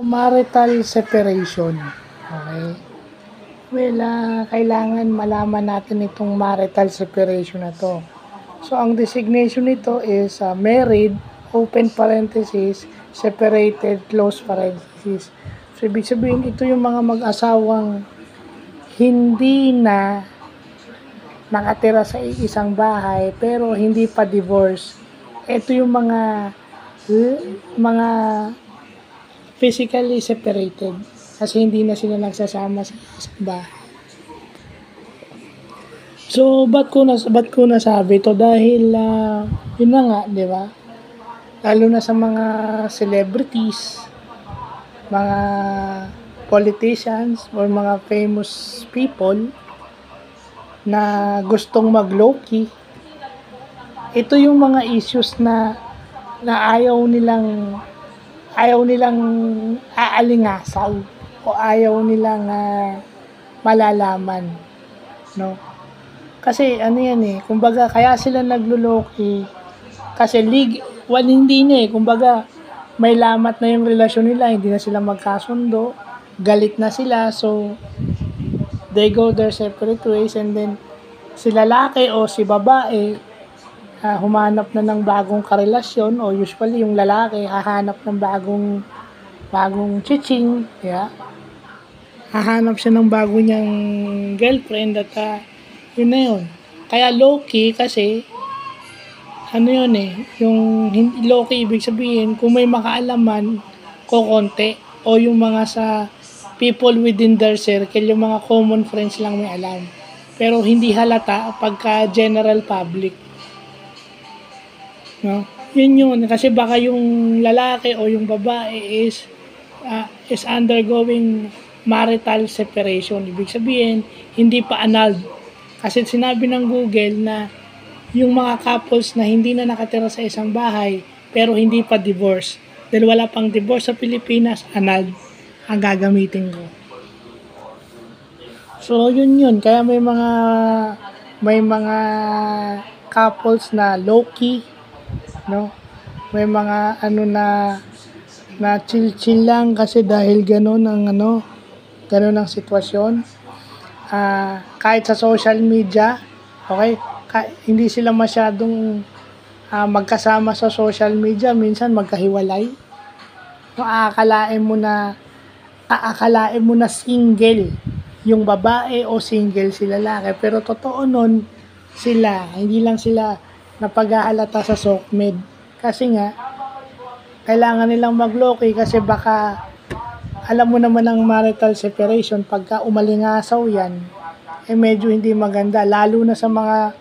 Marital separation. Okay. Well, kailangan malaman natin itong marital separation na to. So, ang designation nito is married, open parenthesis, separated, close parenthesis. So, ibig sabihin, ito yung mga mag-asawang hindi na nakatira sa isang bahay pero hindi pa divorce. Ito yung mga physically separated kasi hindi na sila nagsasama sa isang bahay. So, ba't ko nasabi to? Dahil, yun na nga, di ba? Lalo na sa mga celebrities, mga politicians, or mga famous people na gustong mag-low-key. Ito yung mga issues na ayaw nilang aalingasaw o ayaw nilang malalaman, no? Kasi ano yan kumbaga kaya sila naglo-low-key kasi hindi na kumbaga may lamat na yung relasyon nila, hindi na sila magkasundo, galit na sila, so they go their separate ways, and then si lalaki o si babae humanap na ng bagong karelasyon, o usually yung lalaki hahanap ng bagong chiching, hahanap siya ng bago niyang girlfriend at yun na yun. Kaya low-key kasi ano yun yung low-key ibig sabihin kung may makaalaman konti o yung mga sa people within their circle, yung mga common friends lang may alam. Pero hindi halata pagka general public. No? Yun. Kasi baka yung lalaki o yung babae is undergoing marital separation. Ibig sabihin, hindi pa annulled. Kasi sinabi ng Google na yung mga couples na hindi na nakatira sa isang bahay pero hindi pa divorce. Dahil wala pang divorce sa Pilipinas, annulled ang gagamitin ko. So, yun. Kaya may mga couples na low-key, no? May mga na chill lang kasi dahil ganun ang sitwasyon. Kahit sa social media, okay? Hindi sila masyadong magkasama sa social media, minsan magkahiwalay. So, aakalain mo na single yung babae o single si lalaki, pero totoo nun sila, hindi lang sila napaghahalata sa SOCMED. Kasi nga, kailangan nilang mag-low-key kasi baka alam mo naman ang marital separation, pagka umalingasaw yan, medyo hindi maganda. Lalo na sa mga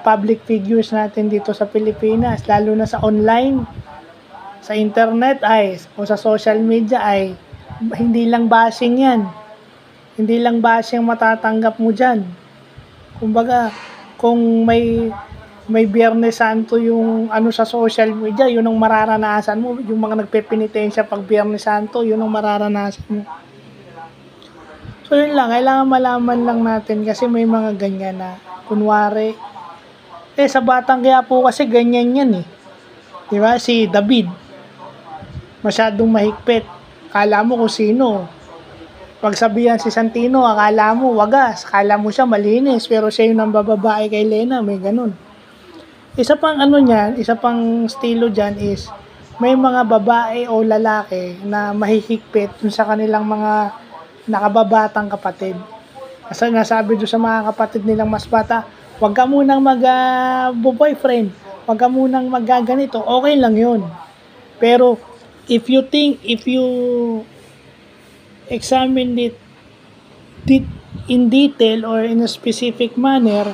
public figures natin dito sa Pilipinas, lalo na sa online, sa internet o sa social media hindi lang bashing yan. Hindi lang bashing matatanggap mo dyan. Kumbaga, kung may Biyernes Santo yung sa social media, yun ang mararanasan mo. Yung mga nagpepenitensya pag Biyernes Santo, yun ang mararanasan mo. So yun lang, kailangan malaman lang natin kasi may mga ganyan na kunwari sa Batang Quiapo kasi ganyan yan diba? Si David masyadong mahigpit, akala mo kung sino. Pagsabihan si Santino, akala mo wagas, akala mo siya malinis, pero siya yung nambababae kay Lena, may ganun. Isa pang estilo dyan is, may mga babae o lalaki na mahihigpit dun sa kanilang mga nakababatang kapatid. Kasi nasabi doon sa mga kapatid nilang mas bata, wag ka munang mag-boyfriend, wag ka munang magaganito, okay lang yun. Pero, if you examine it in detail or in a specific manner,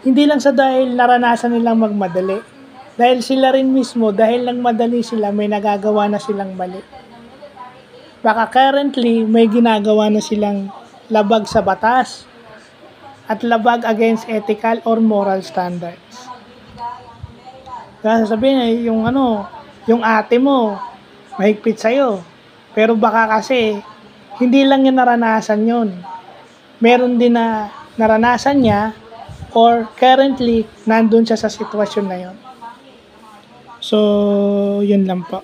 hindi lang sa dahil naranasan nilang magmadali. Dahil sila rin mismo, dahil lang madali sila, may nagagawa na silang mali. Baka currently, may ginagawa na silang labag sa batas at labag against ethical or moral standards. Kaya sasabihin yung ate mo, mahigpit sa'yo. Pero baka kasi, hindi lang yung naranasan yun. Meron din na naranasan niya or currently, nandun siya sa sitwasyon na yun. So, yun lang po.